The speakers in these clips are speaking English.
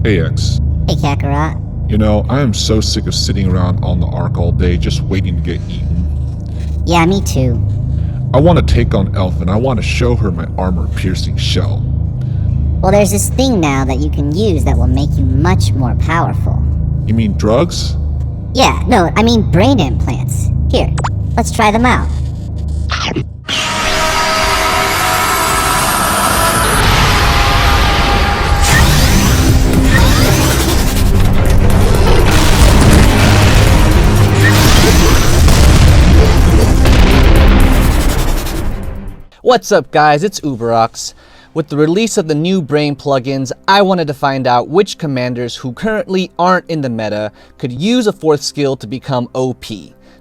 Hey X, Hey, Kakarot. I am so sick of sitting around on the Ark all day just waiting to get eaten. Yeah, me too. I want to take on Elf and I want to show her my armor-piercing shell. Well, there's this thing now that you can use that will make you much more powerful. You mean drugs? Yeah, no, I mean brain implants. Here, let's try them out. What's up guys, it's Uberox. With the release of the new brain plugins, I wanted to find out which commanders who currently aren't in the meta could use a fourth skill to become OP.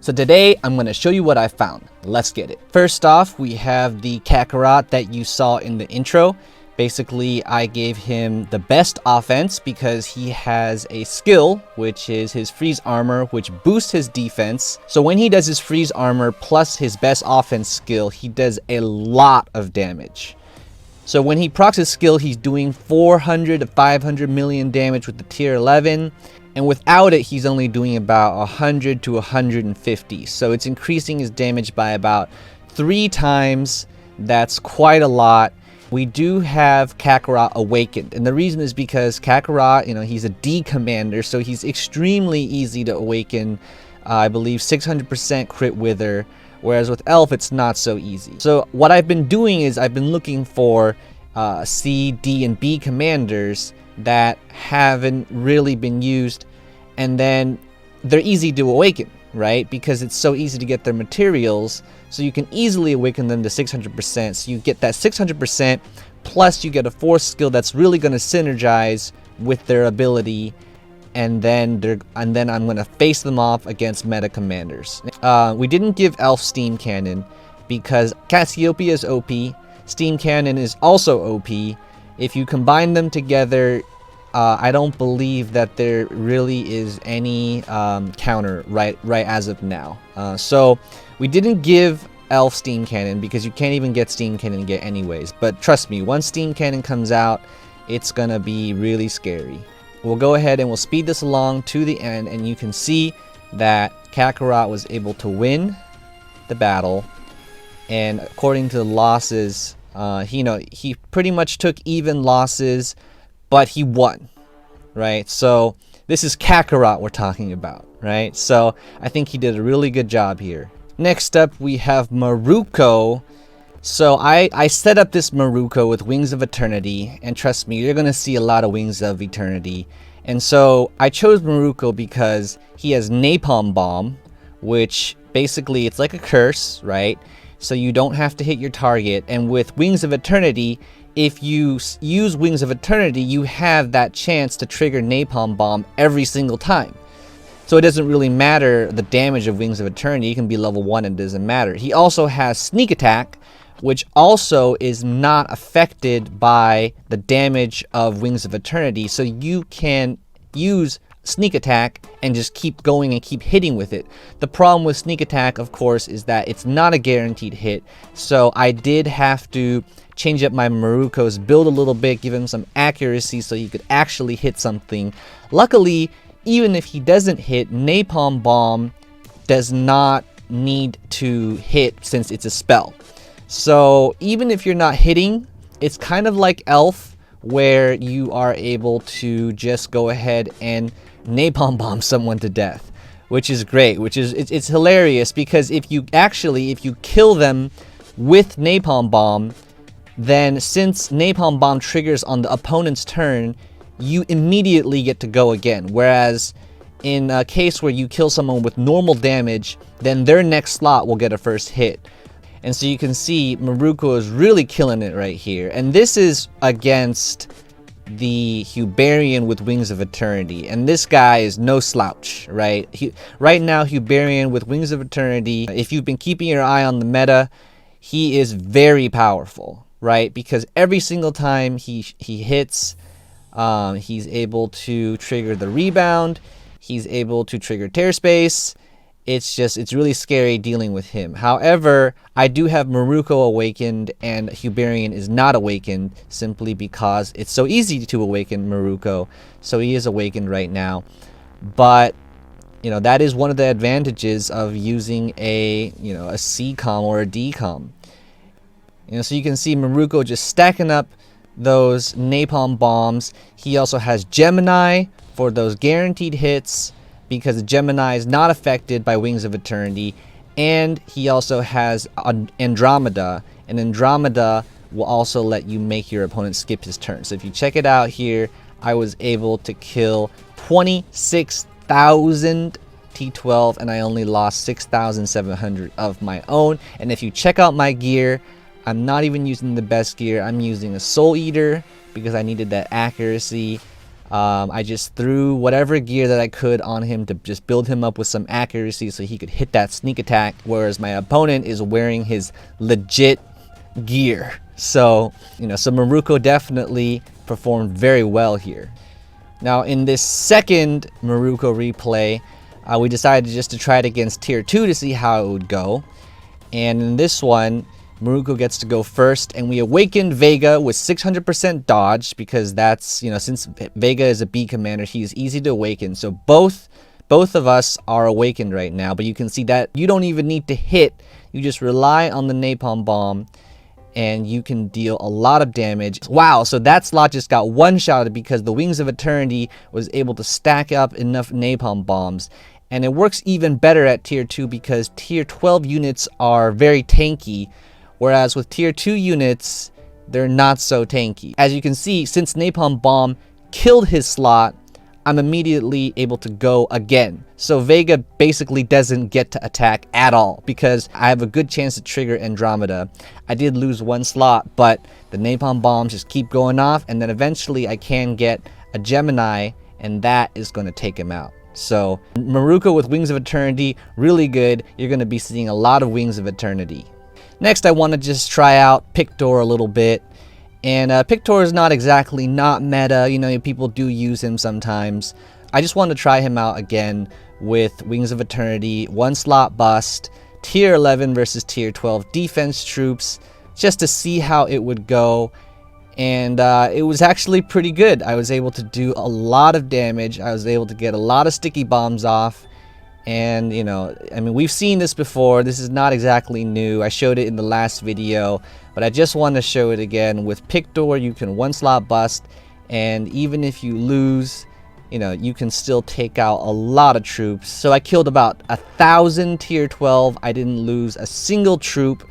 So today, I'm going to show you what I found. Let's get it. First off, we have the Kakarot that you saw in the intro. Basically, I gave him the best offense because he has a skill, which is his freeze armor, which boosts his defense. So when he does his freeze armor plus his best offense skill, he does a lot of damage. So when he procs his skill, he's doing 400 to 500 million damage with the tier 11. And without it, he's only doing about 100 to 150. So it's increasing his damage by about 3 times. That's quite a lot. We do have Kakarot awakened, and the reason is because Kakarot, he's a D commander, so he's extremely easy to awaken. I believe 600% crit wither, whereas with Elf it's not so easy. So what I've been doing is I've been looking for C, D, and B commanders that haven't really been used, and then they're easy to awaken, right? Because it's so easy to get their materials, so you can easily awaken them to 600%. So you get that 600%, plus you get a fourth skill that's really going to synergize with their ability, and then I'm going to face them off against meta commanders. We didn't give Elf Steam Cannon because Cassiopeia is OP, Steam Cannon is also OP. If you combine them together, I don't believe that there really is any counter right as of now. So we didn't give Elf Steam Cannon because you can't even get Steam Cannon yet anyways. But trust me, once Steam Cannon comes out, it's gonna be really scary. We'll go ahead and we'll speed this along to the end, and you can see that Kakarot was able to win the battle. And according to the losses, he pretty much took even losses, but he won, right? So this is Kakarot we're talking about, right? So I think he did a really good job here. Next up, we have Maruko. So I set up this Maruko with Wings of Eternity, and trust me, you're gonna see a lot of Wings of Eternity. And so I chose Maruko because he has Napalm Bomb, which basically it's like a curse, right? So you don't have to hit your target, and with Wings of Eternity, if you use Wings of Eternity, you have that chance to trigger Napalm Bomb every single time. So it doesn't really matter the damage of Wings of Eternity. You can be level 1 and it doesn't matter. He also has Sneak Attack, which also is not affected by the damage of Wings of Eternity. So you can use Sneak Attack and just keep going and keep hitting with it. The problem with Sneak Attack, of course, is that it's not a guaranteed hit. So I did have to change up my Maruko's build a little bit, give him some accuracy so he could actually hit something. Luckily, even if he doesn't hit, Napalm Bomb does not need to hit since it's a spell. So even if you're not hitting, it's kind of like Elf, where you are able to just go ahead and Napalm Bomb someone to death, which is great, it's hilarious because if you kill them with Napalm Bomb, then since Napalm Bomb triggers on the opponent's turn, you immediately get to go again. Whereas in a case where you kill someone with normal damage, then their next slot will get a first hit. And so you can see Maruko is really killing it right here. And this is against the Uberian with Wings of Eternity. And this guy is no slouch, right? Right now, Uberian with Wings of Eternity, if you've been keeping your eye on the meta, he is very powerful, right? Because every single time he hits, he's able to trigger the rebound, he's able to trigger tear space, it's really scary dealing with him. However, I do have Maruko awakened and Huberian is not awakened, simply because it's so easy to awaken Maruko. So he is awakened right now. But that is one of the advantages of using a C-com or a D-com. So you can see Maruko just stacking up those napalm bombs. He also has Gemini for those guaranteed hits, because Gemini is not affected by Wings of Eternity. And he also has Andromeda, and Andromeda will also let you make your opponent skip his turn. So if you check it out here, I was able to kill 26,000 T12, and I only lost 6,700 of my own. And if you check out my gear, I'm not even using the best gear. I'm using a Soul Eater because I needed that accuracy. I just threw whatever gear that I could on him to just build him up with some accuracy so he could hit that sneak attack, whereas my opponent is wearing his legit gear. So, so Maruko definitely performed very well here. Now, in this second Maruko replay, we decided just to try it against tier 2 to see how it would go. And in this one, Maruko gets to go first, and we awakened Vega with 600% dodge, because that's, since Vega is a B commander, he's easy to awaken. So both of us are awakened right now, but you can see that you don't even need to hit. You just rely on the napalm bomb, and you can deal a lot of damage. Wow, so that slot just got one-shotted because the Wings of Eternity was able to stack up enough napalm bombs. And it works even better at tier 2 because tier 12 units are very tanky, whereas with tier 2 units, they're not so tanky. As you can see, since Napalm Bomb killed his slot, I'm immediately able to go again. So Vega basically doesn't get to attack at all because I have a good chance to trigger Andromeda. I did lose one slot, but the Napalm Bombs just keep going off, and then eventually I can get a Gemini, and that is going to take him out. So Maruko with Wings of Eternity, really good. You're going to be seeing a lot of Wings of Eternity. Next, I want to just try out Pictor a little bit. And Pictor is not exactly not meta. People do use him sometimes. I just want to try him out again with Wings of Eternity, 1 slot bust, tier 11 versus tier 12 defense troops, just to see how it would go. And it was actually pretty good. I was able to do a lot of damage. I was able to get a lot of sticky bombs off. And we've seen this before. This is not exactly new. I showed it in the last video, but I just want to show it again. With Pictor, you can 1 slot bust, and even if you lose, you can still take out a lot of troops. So I killed about 1,000 tier 12. I didn't lose a single troop.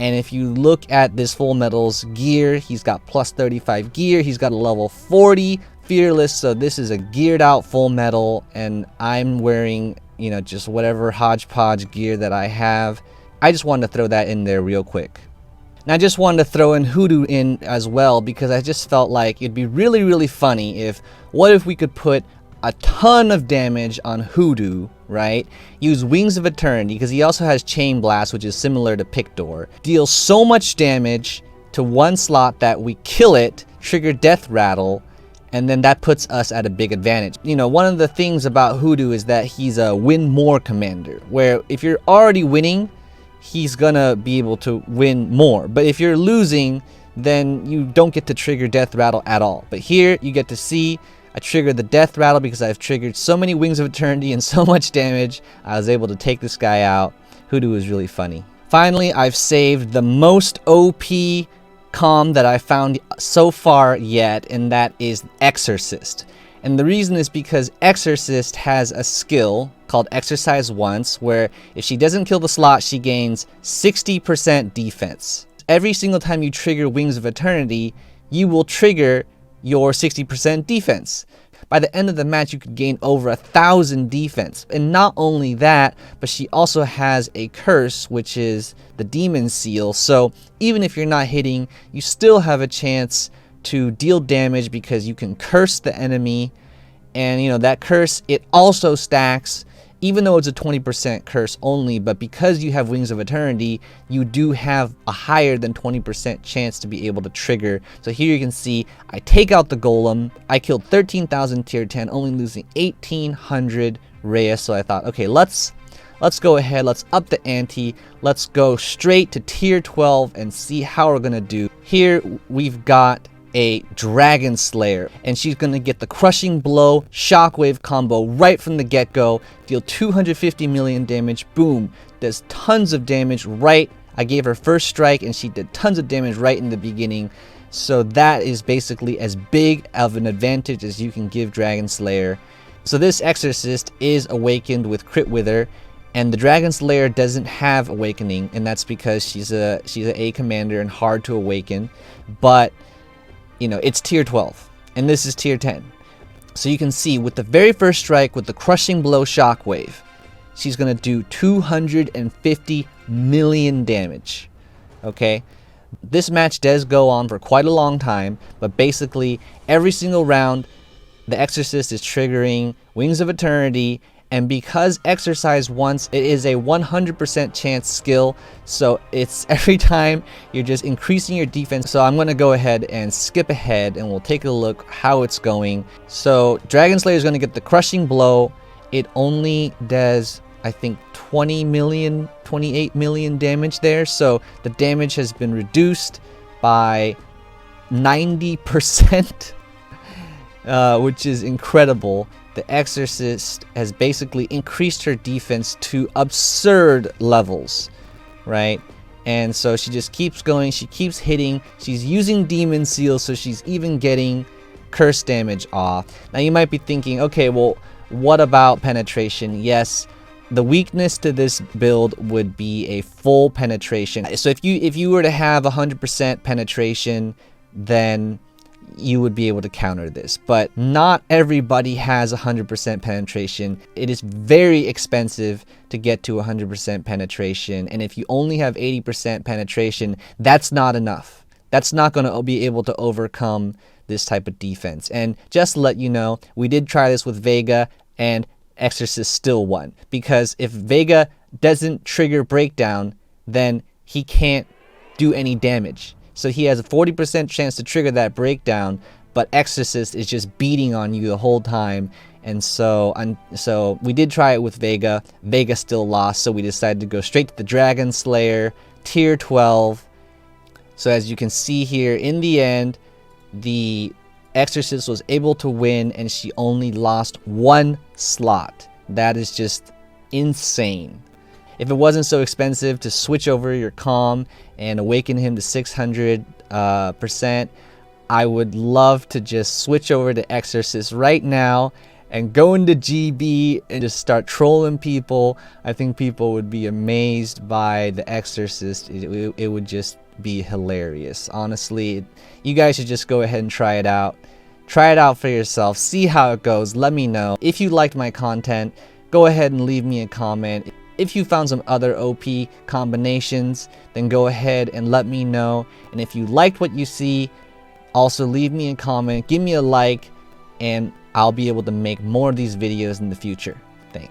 And if you look at this Full Metal's gear, he's got plus 35 gear. He's got a level 40 Fearless, so this is a geared out Full Metal, and I'm wearing just whatever hodgepodge gear that I have. I just wanted to throw that in there real quick. And I just wanted to throw in Hoodoo in as well, because I just felt like it'd be really, really funny what if we could put a ton of damage on Hoodoo, right? Use Wings of Eternity, because he also has Chain Blast, which is similar to Pictor. Deal so much damage to 1 slot that we kill it, trigger Death Rattle, and then that puts us at a big advantage. One of the things about Hoodoo is that he's a win more commander, where if you're already winning, he's gonna be able to win more. But if you're losing, then you don't get to trigger Death Rattle at all. But here, you get to see I triggered the Death Rattle because I've triggered so many Wings of Eternity and so much damage. I was able to take this guy out. Hoodoo is really funny. Finally, I've saved the most OP comm that I found so far yet, and that is Exorcist. And the reason is because Exorcist has a skill called Exercise Once, where if she doesn't kill the slot, she gains 60% defense. Every single time you trigger Wings of Eternity, you will trigger your 60% defense. By the end of the match, you could gain over 1,000 defense. And not only that, but she also has a curse, which is the Demon Seal. So even if you're not hitting, you still have a chance to deal damage because you can curse the enemy. And that curse, it also stacks, even though it's a 20% curse only, but because you have Wings of Eternity, you do have a higher than 20% chance to be able to trigger. So here you can see, I take out the Golem, I killed 13,000 tier 10, only losing 1,800 Reyes. So I thought, okay, let's let's go ahead, let's up the ante, let's go straight to tier 12 and see how we're gonna do. Here we've got a Dragon Slayer, and she's gonna get the Crushing Blow Shockwave combo right from the get-go, deal 250 million damage, boom, does tons of damage right. I gave her first strike and she did tons of damage right in the beginning. So that is basically as big of an advantage as you can give Dragon Slayer. So this Exorcist is awakened with Crit Wither, and the Dragon Slayer doesn't have Awakening, and that's because she's a A commander and hard to awaken. But you know, it's tier 12 and this is tier 10. So you can see with the very first strike with the Crushing Blow Shockwave, she's gonna do 250 million damage. Okay, this match does go on for quite a long time, but basically every single round the Exorcist is triggering Wings of Eternity, and because exercise once, it is a 100% chance skill, so it's every time you're just increasing your defense. So I'm gonna go ahead and skip ahead and we'll take a look how it's going. So Dragon Slayer is gonna get the Crushing Blow. It only does, I think, 20 million, 28 million damage there. So the damage has been reduced by 90%, which is incredible. The Exorcist has basically increased her defense to absurd levels, right? And so she just keeps going, she keeps hitting, she's using Demon Seal, so she's even getting curse damage off. Now you might be thinking, okay, well, what about penetration? Yes, the weakness to this build would be a full penetration. So if you were to have 100% penetration, then you would be able to counter this, but not everybody has 100% penetration. It is very expensive to get to 100% penetration, and if you only have 80% penetration, that's not enough. That's not going to be able to overcome this type of defense. And just to let you know, we did try this with Vega, and Exorcist still won, because if Vega doesn't trigger Breakdown, then he can't do any damage. So he has a 40% chance to trigger that Breakdown, but Exorcist is just beating on you the whole time. And so we did try it with Vega. Vega still lost, so we decided to go straight to the Dragon Slayer, tier 12. So as you can see here, in the end, the Exorcist was able to win, and she only lost one slot. That is just insane. If it wasn't so expensive to switch over your comm and awaken him to 600%, I would love to just switch over to Exorcist right now and go into GB and just start trolling people. I think people would be amazed by the Exorcist. It would just be hilarious. Honestly, you guys should just go ahead and try it out. Try it out for yourself. See how it goes. Let me know. If you liked my content, go ahead and leave me a comment. If you found some other OP combinations, then go ahead and let me know. And if you liked what you see, also leave me a comment, give me a like, and I'll be able to make more of these videos in the future.